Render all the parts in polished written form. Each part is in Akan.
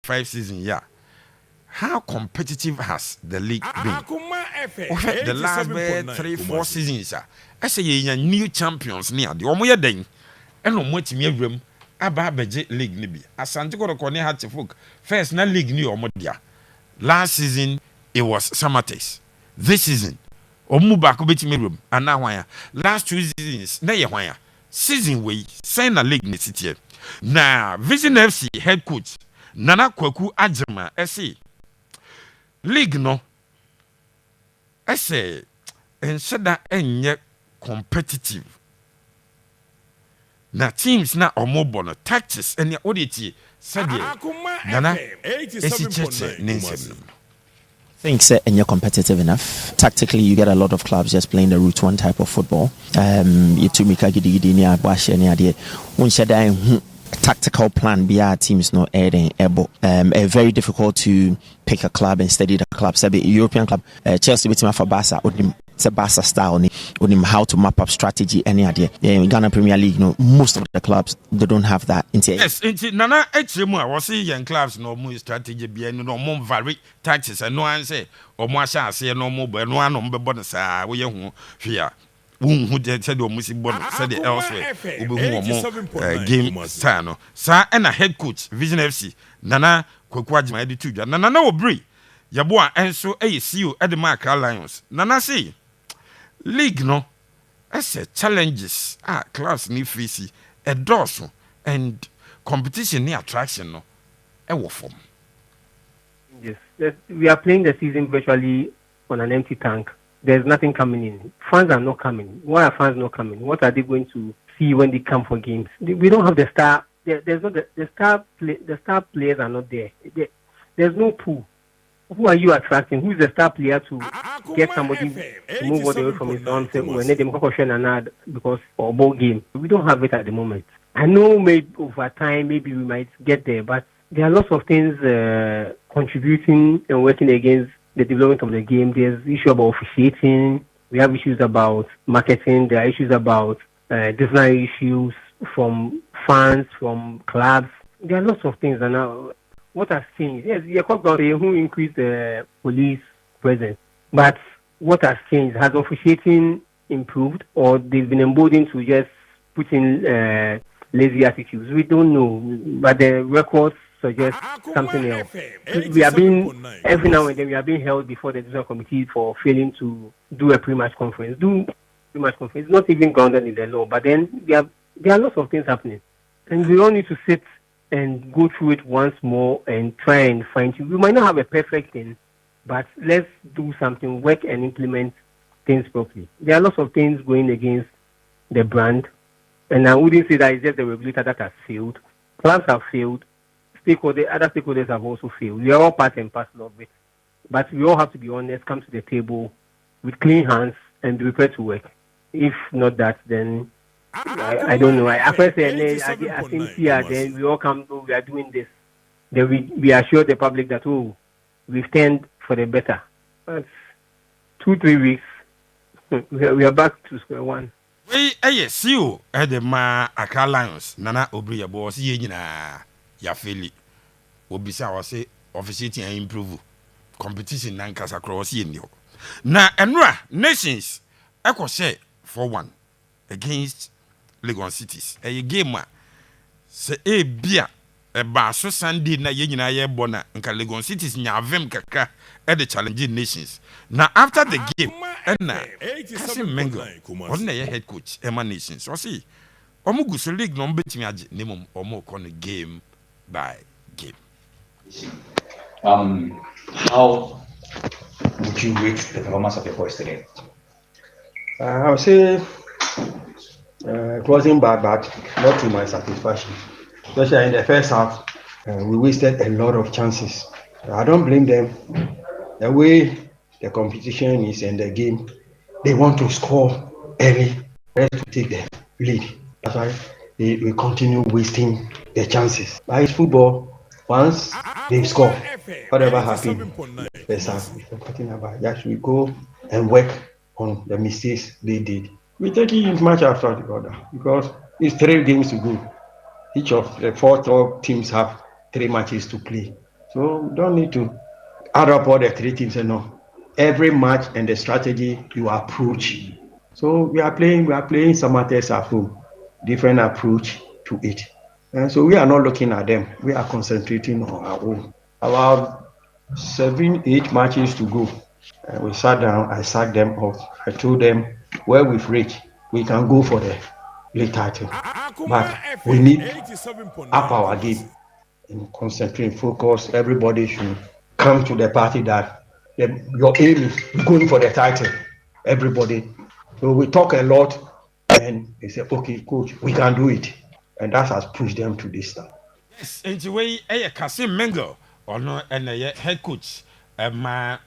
5 season, yeah. How competitive has the league been? Okay, the last 3-4 seasons, I say you new champions near the Omoya Den, and no much me room. Ababeje league nibi. Asante Kotoko ne had to folk. First, na league new Omodia. Last season, it was Samatex. This season, Omu back bit me room. And now, last 2 seasons, na ye wire. Season way, sign a league in the city. Now, Vision FC head coach Nana Kwaku Ajama, say. League no say and said that ain't competitive. Na teams na omo no tactics and your audit said Nana Think and you're competitive enough. Tactically, you get a lot of clubs just playing the route one type of football. You to make a tactical plan be our teams not adding very difficult to pick a club and study the club. Say European club, Chelsea with for Barca, it's a Barca style. How to map up strategy. Any idea? In Ghana Premier League, most of the clubs they don't have that. Yes, Nana HMO was see young clubs no more strategy be no more vary tactics and no one say or more shall say no more, but no one on the bonus. We young here. Who said the music bonus said it elsewhere. More game style. No, sir, and a head coach, Vision FC, Nana Kwakwajima attitude. Nana no bri. Yaboa and so a see you at the Mark Lions. Nana say, league no, I said challenges. Class ni fisi, a dorsal and competition ni attraction no, a form. Yes, we are playing the season virtually on an empty tank. There's nothing coming in. Fans are not coming. Why are fans not coming? What are they going to see when they come for games? We don't have the star. There's not the star. The star players are not there. There's no pool. Who are you attracting? Who is the star player to get somebody to move all the way from his own because or ball game? We don't have it at the moment. I know maybe over time maybe we might get there, but there are lots of things contributing and working against the development of the game. There's issue about officiating. We have issues about marketing. There are issues about disciplinary issues from fans, from clubs. There are lots of things. And now, what has changed? Yes, you're talking about who increased the police presence. But what has changed? Has officiating improved, or they've been emboldened to just put in lazy attitudes? We don't know. But the records suggest something else. We are being every now and then we are being held before the decision committee for failing to do a pre-match conference. It's not even grounded in the law. But then there are lots of things happening, and we all need to sit and go through it once more and try and find it. We might not have a perfect thing, but let's do something, work and implement things properly. There are lots of things going against the brand, and I wouldn't say that it's just the regulator that has failed. Clubs have failed. Other stakeholders have also failed. We are all part and parcel of it. But we all have to be honest, come to the table with clean hands and be prepared to work. If not that, then I don't know. I first say, I think here, then we all come, we are doing this. Then we assure the public that, we've turned for the better. But 2-3 weeks, we are back to square one. We see you at the Accra Lions. Nana Obriya boss, ya fairly obisa wa say officiating and improve competition nankasa across yenio na enra nations eko share 4-1 against Lagos Cities a game se e bia e ba so Sunday na ye nyina ye bona nka Lagos Cities nya avem kaka e the challenging nations na after the game na Kasim Mengo on na ye head coach Emma Nations so see omugu so league no betimi age nemum omo ko no game by game. How would you rate the performance of your boys today? I would say it wasn't bad, but not to my satisfaction. Especially in the first half, we wasted a lot of chances. I don't blame them. The way the competition is in the game, they want to score early, ready to take the lead. That's why we continue wasting the chances. But it's football. Once they score, whatever happens, yes, we go and work on the mistakes they did. We take it much after the other because it's 3 games to go. Each of the 4 top teams have 3 matches to play. So we don't need to add up all the three teams and no. Every match and the strategy you approach. So we are playing Samatex at home, different approach to it. And so we are not looking at them. We are concentrating on our own. About 7-8 matches to go. And we sat down, I sacked them up. I told them where we've reached, we can go for the league title. But we need up our game and concentrate, focus. Everybody should come to the party that your aim is going for the title. Everybody. So we talk a lot and they say, okay, coach, we can do it. And that has pushed them to this time. Yes, and the way Kasim Mengo or no and head coach my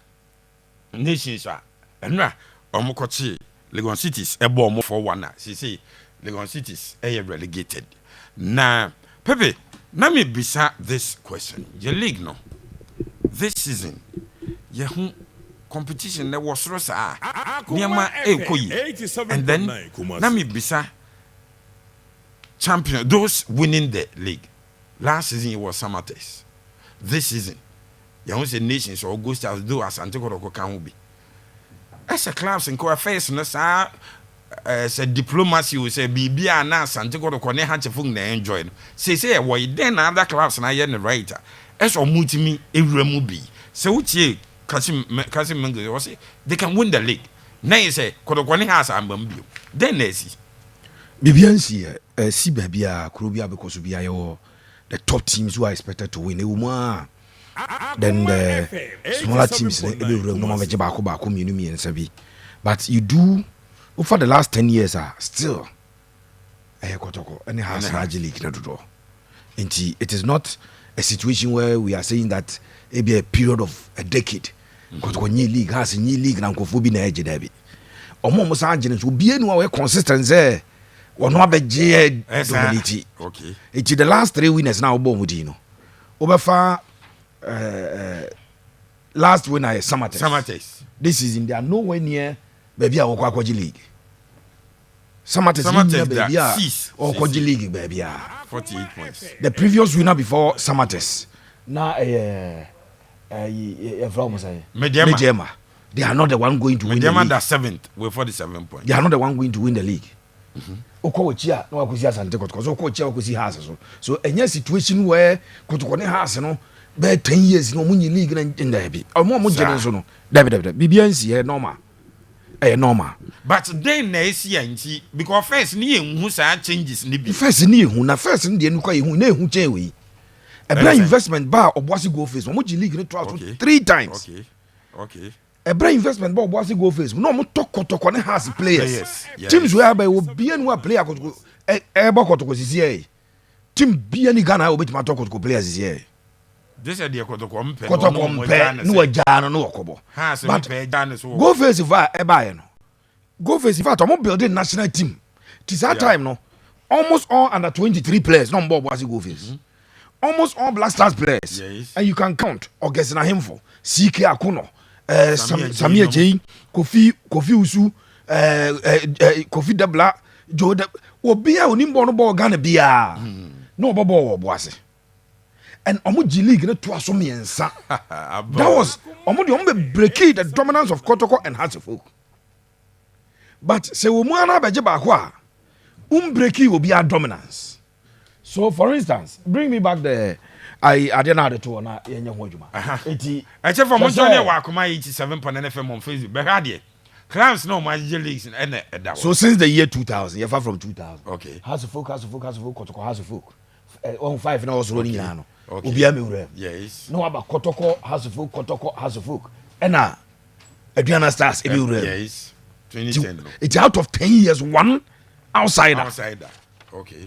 nations are and Omokochi Legon cities a bomb for one. She say Legon cities are relegated. Now, Pepe, let me bisa this question. Your league no this season, your competition that was rosa near my and then let me bisa champion those winning the league. Last season it was Samatex. This season, you want say nations or ghost as do Asante Kotoko can be. As a clubs in co-affairs, no sir, say diplomacy we say BB and Asante Kotoko ne ha chefung na enjoy. Say why then other clubs na yen writer. As or mutimi every be. So uchi Kasim Mengo was say they can win the league. Now you say Kotoko ne has ambambio. Then they see. Bibiansi si babia Krobia because we are the top teams who are expected to win. Then the smaller teams but you do over the last 10 years still Kotoko and it has large league. It is not a situation where we are saying that it be a period of a decade. Kotoko new league has a new league and Kofobi na edge derby. Almost will be anywhere consistent there. Or no dominate. Okay. It's the last 3 winners now Bomudino. Over far last winner is Samatex. This is in there nowhere near baby or Kwaji League. Samatex baby or Kwaji League baby 48 points. The previous winner before Samatex. Now Medema. They are not the one going to win the league. Medema 7th with 47 points. They are not the one going to win the league. Okochia no akusi Asante Kotoko so Okochia akusi has so any situation where Kotoko ne has no be 10 years no munyi league in there be omo jere so no bibiansi here normal normal but then na esi anti because first ni ehun sa changes ni bi first ni ehun na first ni de kwa ehun na ehun chen we a brand investment bar oboasi go face omo ji league no twice 3 times okay a brand investment bar oboasi go face no mo Kotoko ne has players teams where by obi anu a player Kotoko Kotoko sisi team bi ani Ghana obi ma Kotoko players sisi this is the Kotoko mpe no ajano no okobo but so go face va no go face in fact omo building national team this time no almost all under 23 players no mbo oboasi go face almost all Black Stars players and you can count August na himfo CK Akuno Samia J Kofi Usu Kofi Dabla Joe obi a onimbo no ball Ghana bia no bobo oboase and omuji league na to aso miensa that was omo break the dominance of Kotoko and Hasselhoff but se wo mu ana beje ba ko a break obi a dominance. So for instance bring me back the I didn't know the two na yenye ho adwuma enti eche for monso ne wa akoma 87.9 FM on Facebook be radio clans no major leagues and that so since the year 2000 you from 2000 okay Hasselhoff Kotoko Hasselhoff on 5 now also running now obi am ewura yes no about Kotoko Hasselhoff and Adriana Stars ebi ewura yes 2010 it's out of 10 years one outsider okay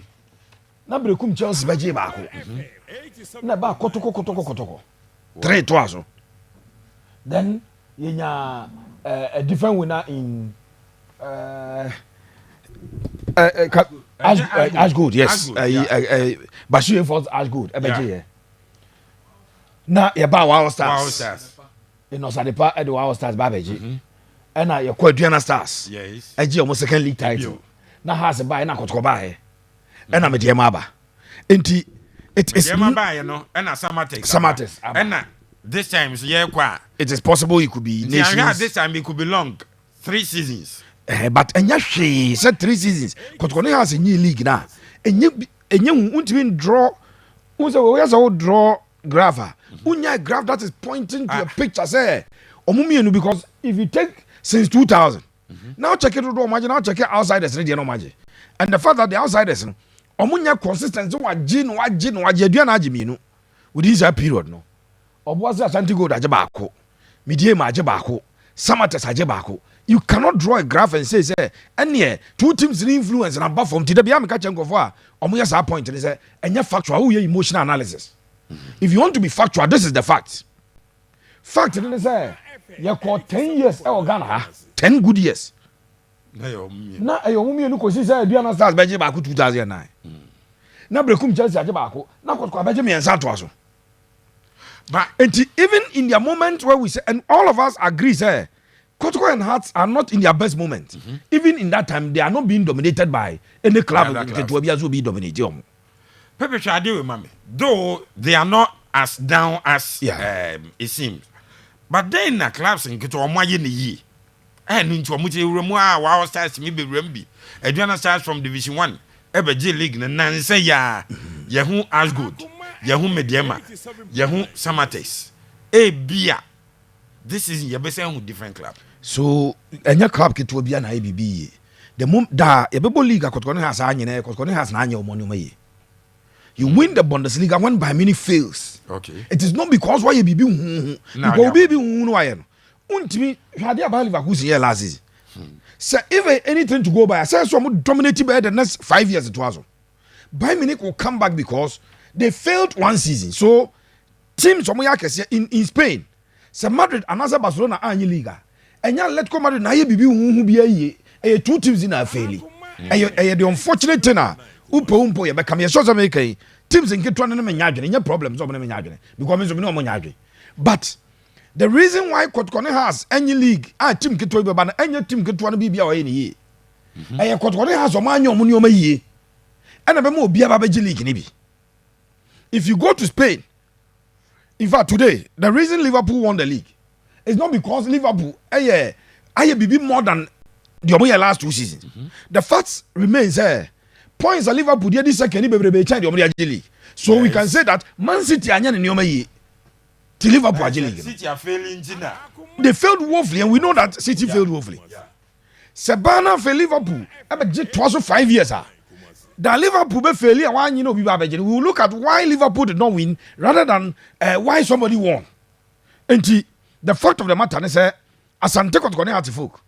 na brekum Chelsea beje ba ko na ba Kotoko 3 twice then yenya a different winner in Ashgood yes Bashir for Ashgood ebeje na ye ba Wow Stars you know Sadepa e the Wow Stars ba beje and na ye Adriana Stars yes eje almost second league title na has ba na Kotoko ba he and na me de ma ba enti It is and Samatex. And this time, it is possible it could be nations. This time it could be long, 3 seasons. But she said 3 seasons. Kotoko has a new league now. And you won't even draw. Also, draw graph. Unya graph that is pointing to a picture. Say, because if you take since 2000, now check it out. Imagine now check it outsiders. And the fact that the outsiders, omunya consistency wa gin aduana agiminu within that period no. Obuasi Asante go daje baako. Midie ma aje baako. Samates aje baako. You cannot draw a graph and say any 2 teams in influence and above from today be am catch enko for omunya sa point and say enya factual wo emotional analysis. If you want to be factual, this is the fact. Fact is say you call 10 years e Ghana 10 good years. Na ayo mumie no kosi say aduana stars beje baako 2009. Na brekum Chelsea aje baako. Na Kotoko beje me ensa to aso. But even in their moment where we say, and all of us agree, say, Kotoko and Hearts are not in their best moment. Even in that time, they are not being dominated by any club that will be dominated. Pepe Suarez, Mami, though they are not as down as it seems. But then the clubs in Kotoko Moye ni and into a muti remwa wow stars me be rembi. Adriana stars from Division 1. Ebe J League na say ya yahu as good. Yahu Mediema, Yahu Samatex, Bia. This is your best different club. So, any club can be an IBB. The moment that a Bible League has Kotoko has annual money. You win the Bundesliga when by many fails. Okay. It is not because why you be because baby why. Untimi had about Liverpool's year last season. So, if anything to go by, I say some dominated by the next 5 years it was. Bayern Munich will come back because they failed 1 season. So teams in Spain, St. Madrid and also Barcelona are in Liga. And now let go Madrid na bibi hu be 2 teams in a failing. And the unfortunate thing umpo ye be come so America teams in Ketwana na nyadwene nya problems of na nyadwene because me no mo nyadwene. But the reason why Kotoko has any league team Ketwa be ba any team Ketwa na bibia o ye ni. Kotoko has o ma nya omo ni o ma yie. And be mo bia ba be league ni bi. If you go to Spain, in fact, today, the reason Liverpool won the league is not because Liverpool be more than the last 2 seasons. The fact remains points that Liverpool did this second the league. So we can say that Man City are in the Liverpool league. City are failing. They failed woefully, and we know that City failed woefully. Sabana for Liverpool, it was 5 years. That Liverpool be failure why we will look at why Liverpool did not win rather than why somebody won. And the fact of the matter is Asante Kotoko at folk.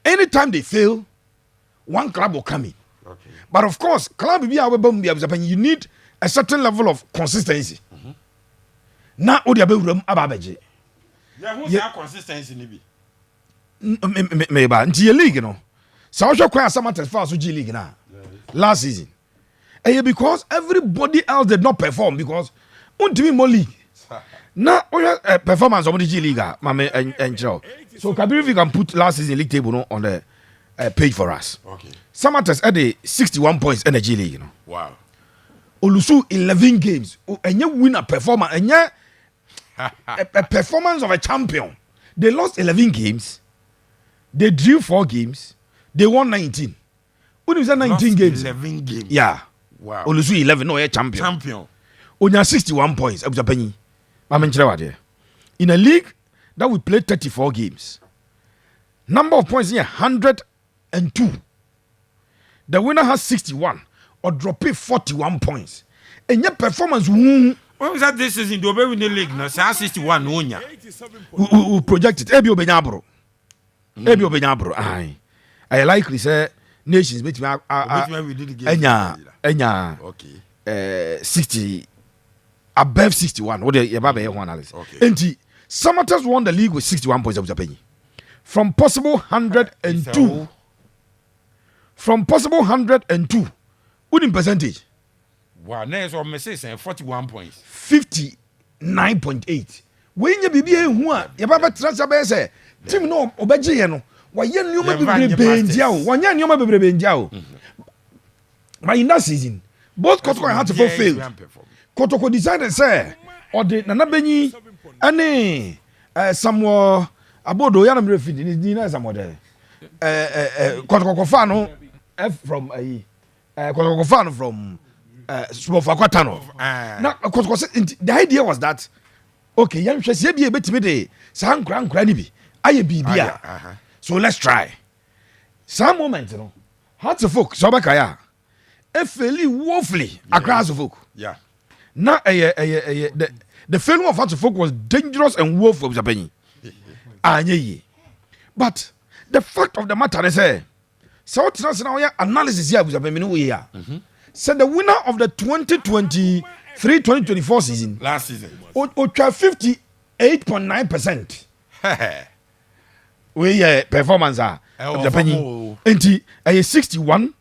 Anytime they fail, one club will come in. Okay. But of course, club you need a certain level of consistency. Na odi abe ababeje. Yeah, consistency ni bi. Meba nti league no. Sa wo hwe kwa Asante for so G League na. Last season. Because everybody else did not perform because untimi mo league. Now performance of the G League, so Kabir, if you can put last season league table on the page for us. Okay. Samatex had 61 points in the G League. Wow. Olusu 11 games. And you win a performance. And a performance of a champion. They lost 11 games. They drew 4 games. They won 19. When is that 19 games? 11 games. Yeah. Wow. Olusu 11. No, a champion. Champion. Onya 61 points. In a league that we played 34 games. Number of points here 102. The winner has 61 or drop it 41 points. And your performance when was that this season? Do we win the league? No, 61 Onya. We projected Ebio Benyabro. Ebio Benyabro. I likely say nations which we Enya okay. 60 above 61. What the Yababe one analysis. Okay. And Samatex won the league with 61 points of Japan. From possible 102. From possible 102. What in percentage? Wow, next one message 41 points. 59.8. When you be who are Yababa Transabay say, Tim no obeji no. Why you be benjao? Why you be benjao? But in that season, both Kotoko and Hearts failed. Kotoko decided say or the Nana Benyi any somewhere abodo yana me refi ni na somewhere Kotoko fano from Kotoko fano from Swafakatano. Now Kotoko the idea was that okay, yan hwese bia betime de san kra ni bi aye bibia. So let's try. Some moment you know. Hearts of folk so bakaya. Efeli woefully across the folk. Yeah. Now the failure of Hearts of folk was dangerous and woeful of Japan. But the fact of the matter is so now analysis here with Japan. So the winner of the 2023-2024 season Last season. 58.9%. We performance of Japan. And 61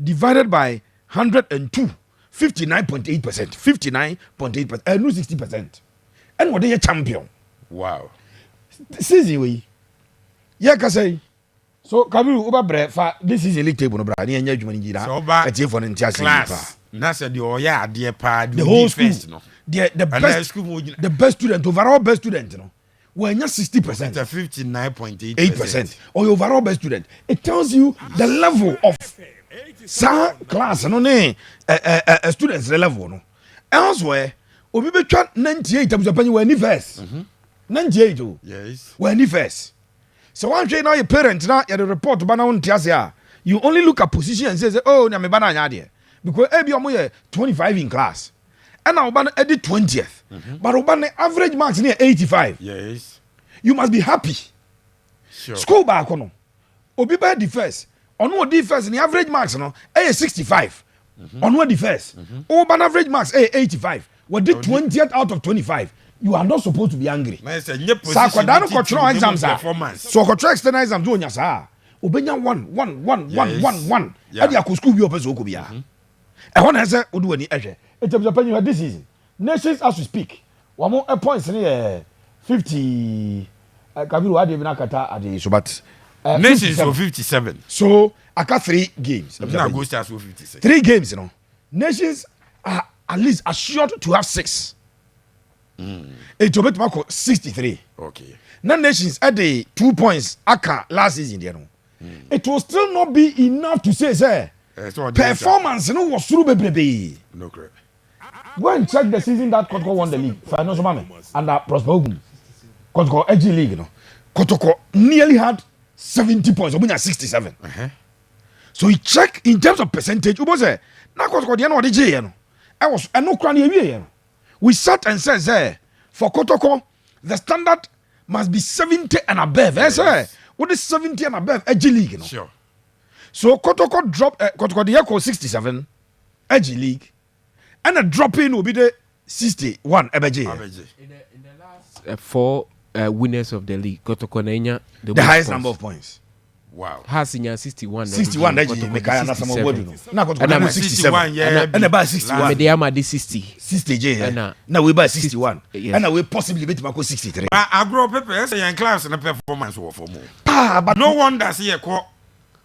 divided by 102. 59.8%. 59.8%. And 60%. And what are you champion? Wow. Season we. Yeah, can say. So Kabiru Uba Brefa, this is a league table, no bra. Ni enya dwuma ni gira. So ba class. Na said the oya ade pa The whole school. No. The best student, overall best student, no. When you're 60%. It's a 59.8%. 8%. Or your overall best student. It tells you the level of sa class, no ne students the level, no. Elsewhere, obi be twa 98 abusapanyi we ni first. 98 o. Yes. We ni first. So one train now your parent now you report ba na won tiase you only look at position and say oh na me ba na anya de because ebi omo ye 25 in class and now ba na edi 20th but oba na average marks near 85. Yes. You must be happy. Sure. School back no obi ba the first ono the first in the average marks no 65 ono the first oba na average marks 85 what did 20th out of 25. You are not supposed to be angry. Nice. Nye position. Sa kwadano control exams performance. so control external exams do nya sa obenya 1 adi akọ school bi opeso ko bia e ho na say odu ani ehwe etem Japan you this season nations as we speak one more points ni 50 Kabiru adi bi na kata adi so but Nations so 57. so aka 3 games Na go start so 56. 3 games you know nations are at least assured to have 6. It will be 63. Okay. Now nations at the 2 points aka last season there no. It will still not be enough to say performance no was through bebrebe. No correct. Go and check the season that Kotoko won the league. Financial man under Prosper Ogun. Kotoko Edgy League no. Kotoko nearly had 70 points. Obunya 67. So you check in terms of percentage. Ubo say na Kotoko the no dey no. I was no kran ye. We sat and said, for Kotoko, the standard must be 70 and above. Yes. What is 70 and above? Edgy League. You know? Sure. So Kotoko dropped, Kotoko the Echo 67, Edgy League, and a drop in will be the 61, Ebeje. In the last 4 winners of the league, Kotoko Nenya, the highest number of points. Wow. Has in 61. 61, that's Mekaya na some body. Now Kotoko 67, and about 61. Mediama di 60. 60 J. Now we buy 61. And now we possibly bet Mako 63. I grow Pepe say in class and performance for more. But No wonder see a quote.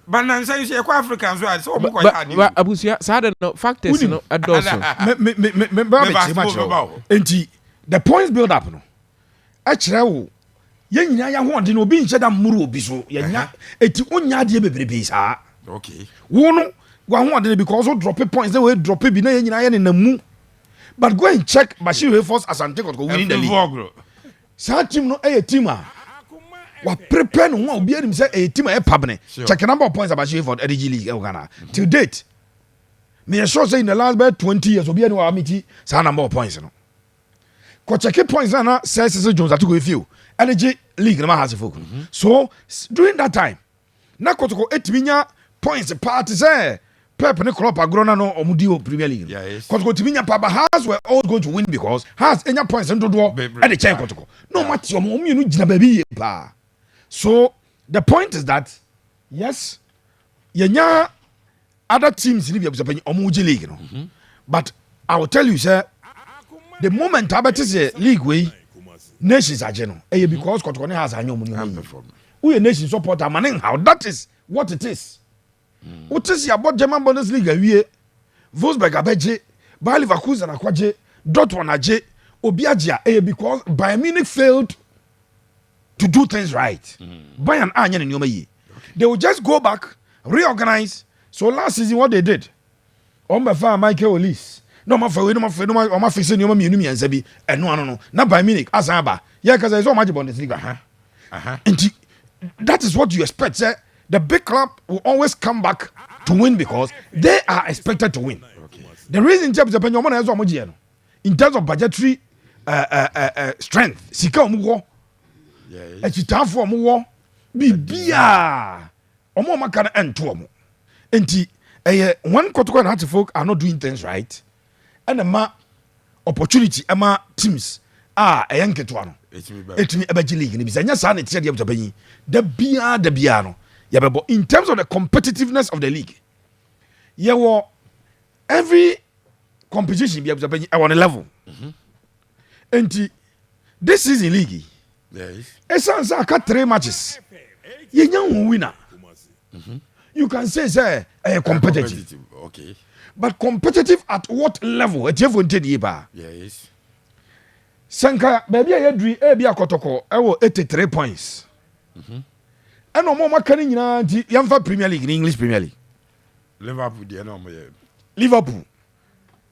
But nan say you Africans right so mo But Abusia sada no factors no adoso. Enti the points build up no. Achira wo ye nyina ya ho de no obi nche da mmuru obi so ye nya eti onya de bebrebe sa. Okay. Wo no wa ho de because we drop points they we drop bi na ye nyina ye ne namu. But go and check Bashir Force Asante Kotoko winning the league. Sa team no a team a wa prepare no one obi anim say a team a pabne. Check the number of points about Bashir for the LG League Ghana. Till date me sure say in the last 20 years obi anim wa amiti sa number of points no. Ko check points na says Jones atugo few. LG League na has folk. So during that time na Kotoko etiminya points party say Pep ne club agrona no omudio Premier League. Yes. Kotoko timinya papa has were all going to win because has enya points ndo do at the chain Kotoko. No matter omu no gina baby pa. So the point is that yes yenya other teams in the omuji league no. But I will tell you sir the moment abeti league way nations are general because Kotoko has anyo money. We a nation supporter man how that is what it is. What is your about German Bundesliga? We Wolfsburg abeje, Bayer Leverkusen akwaje, Dortmund aje obi agye because Bayern Munich failed to do things right. Bayern anya ne nyoma yi. They will just go back, reorganize. So last season what they did, Ombefa Michael Olise. No ma fawe no ma fixe nyoma mienu miensa bi. No. Na Bayern Munich asaba. Yeah, cuz there's so much Bundesliga. And that is what you expect. Say, the big club will always come back to win because they are expected to win. Okay. The reason in terms of budgetary strength, sika omuwo, echitafo omuwo, bibia, omo makana ento omo. Enti, when Kotoko and Hearts are not doing things right, and the opportunity, teams are a young ketuano. Etimi ebaji league ni bisanya sa na tie de abujabanyi da bia no yabebo in terms of the competitiveness of the league every competition be abujabanyi on a level enti this season league esan sa aka 3 matches yenya won winner you can say competitive okay but competitive at what level etiefo ntedi ba yes Sanka baby ayadri e bia Kotoko e wo 83 points. And no more makani nyina nti yamfa Premier League ni English Premier League. Liverpool dey no mo ye. Liverpool.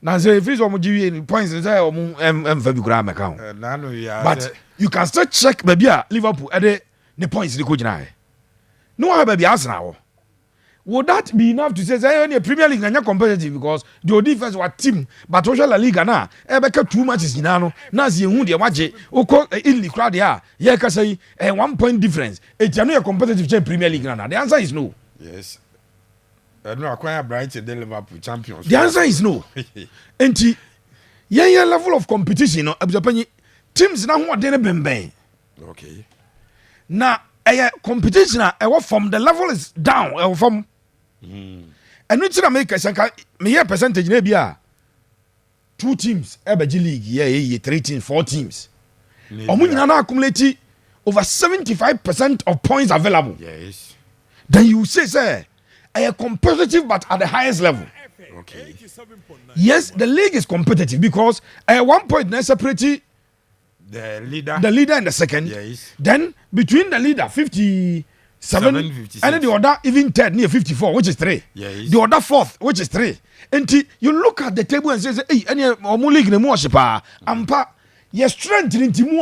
Na say if so mo giwe points say o mo emfa bi kura meka ho. Na no ya. But you can still check baby Liverpool e de the points ni ko gina. No one baby Arsenal. Would that be enough to say the Premier League is competitive because the defense was team, but also La Liga na ebeka 2 matches in ano na zi ehu de waje oko ili crowd ya ye ka say 1 point difference it no competitive Premier League na the answer is no. Yes. No acquire Brighton the Liverpool champions. The answer is no. Enti ye level of competition no abujapanyi teams na ho de ne bemben. Okay. Na competition from the level is down from and which make me percentage na bia 2 teams ebaji league 3 teams 4 teams omunyina na accumulate over 75% of points available. Yes. Then you say competitive but at the highest level. Okay. Yes, the league is competitive because 1 point na separate the leader and the second. Yes. Then between the leader 57 and the other even third near 54 which is 3. Yes. The other fourth which is 3. And you look at the table and say hey any omo league ne mo pa ampa your strength in team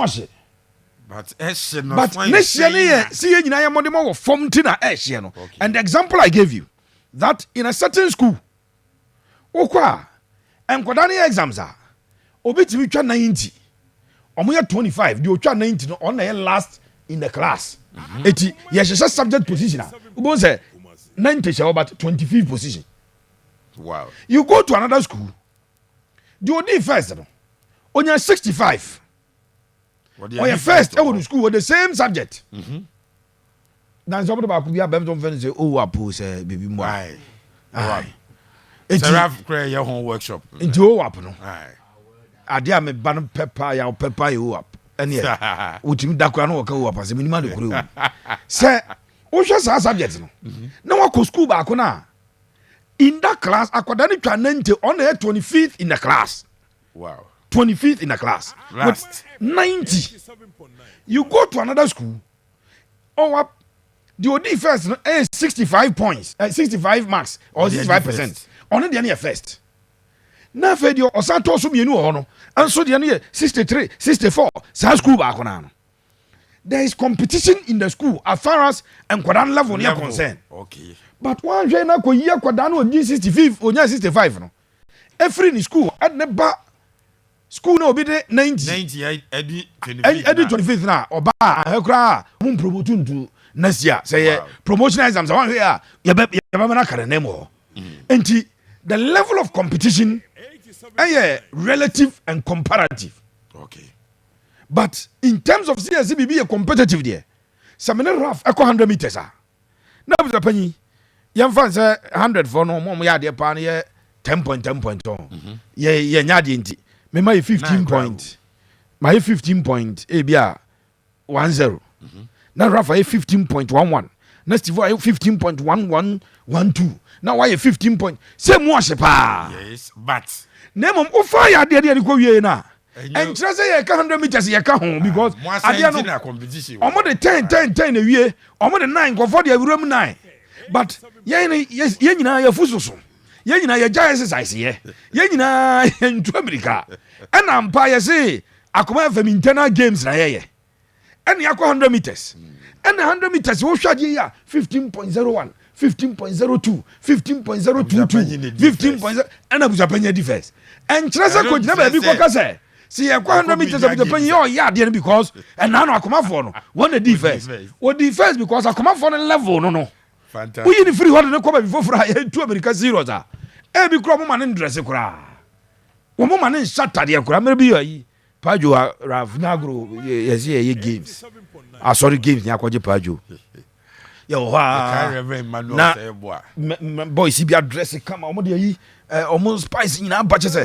but next year see you nyina mo de mo form tina no. And the example I gave you that in a certain school okwa enkodani exams are obitimi twa 90 omo 25 the otwa 90 no on the last in the class. Eti yes subject position ubo say 90 show but 25th position. Wow. You go to another school the only first no onya 65 or your first e school with the same subject. Then somebody ba ku bia bem don fen say oh apo say baby mo ai Seraph cray your home workshop into oh apo no ai ade a me ban pepper ya pepper you up ene utimi dakwa no waka up asem ni ma de kuro say o hwe sa subject no na wa ko school ba ko na in that class akwada ni twa 90 on the 25th in the class. Wow. 25th in the class with 90. You go to another school up the OD first no 65 points 65 marks or 65% on the any first. Na fe dio osanto so mienu ho no enso de ne 63 64 sa school ba ko na no. There is competition in the school as far as enkodan level near concern. Okay. But one jay na ko yi akoda no 65 onya 65 no. Every in school at ne ba school no be de 90 edi 25 na oba akra mun promote ntu next year say promotion exams one here ya be na kare name ho. Enti the level of competition relative and comparative. Okay. But in terms of CSB be a competitive there. Samene rough echo 100 meters ah. Na be panyi. Yam fan say 100 for no mo ya de pa na 10 point on. Ye nya de nti. Me ma 15 point. My 15 point e bia 10. Na rough 15.11. next year 15.1112 now why 15 point same more pa yes but name o fire de ko wie na and try say you 100 meters you can home because ade no competition omo de 10 na wie omo de 9 go for the room 9 but yen nyina ya fususu yen nyina ya jai exercise ye yen nyina ntu America and ampa ye say akoma fam internal games na ye and ya 100 meters and 100 meters wo hwade ya 15.01 15.02 15.022 15. And abuja panya defense and trasa coach na ba bi ko ka say see ya 100 meters abuja panya yo ya de because and now akoma for no one the defense what defense because akoma for level no fantastic we in free one no come before for ya 2 America 0 za e bi kro mo man dress kura wo mo man shatter de kura me bi yo yi Pajo Rav Nagro yes ye games sorry games ni akwaje Pajo yo na boys bi address kama omo de yi omo spice nyina ba chese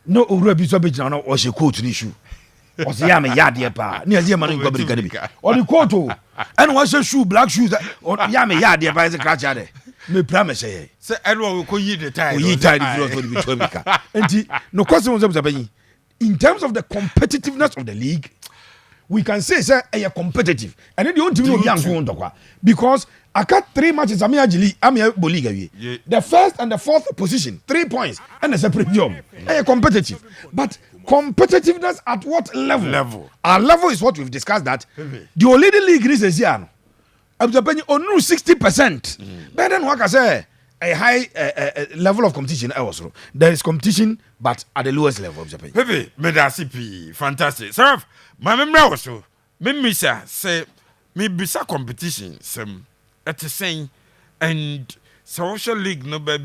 no owura bi so be jina no o she coat ni shoe o se ya me ya de pa ni azie ma no go America bi o di coat o and wa she shoe black shoes o ya me ya de pa se crash ade me promise say say everyone will yi the time o yi time for the to America enti no question mo say in terms of the competitiveness of the league, we can say a competitive. And then the only thing we are because I got 3 matches. I'm here league. The first and the fourth position, 3 points, and a separate job. A competitive, but competitiveness at what level? Our level is what we've discussed. That the only league is here. I'm only 60%. Better than what I say. A high level of competition also. There is competition, but at the lowest level of Japan. Pepe, medasipi, fantastic. Sir, my memory also. Me misa say me bisa competition. Some at the same and social league no be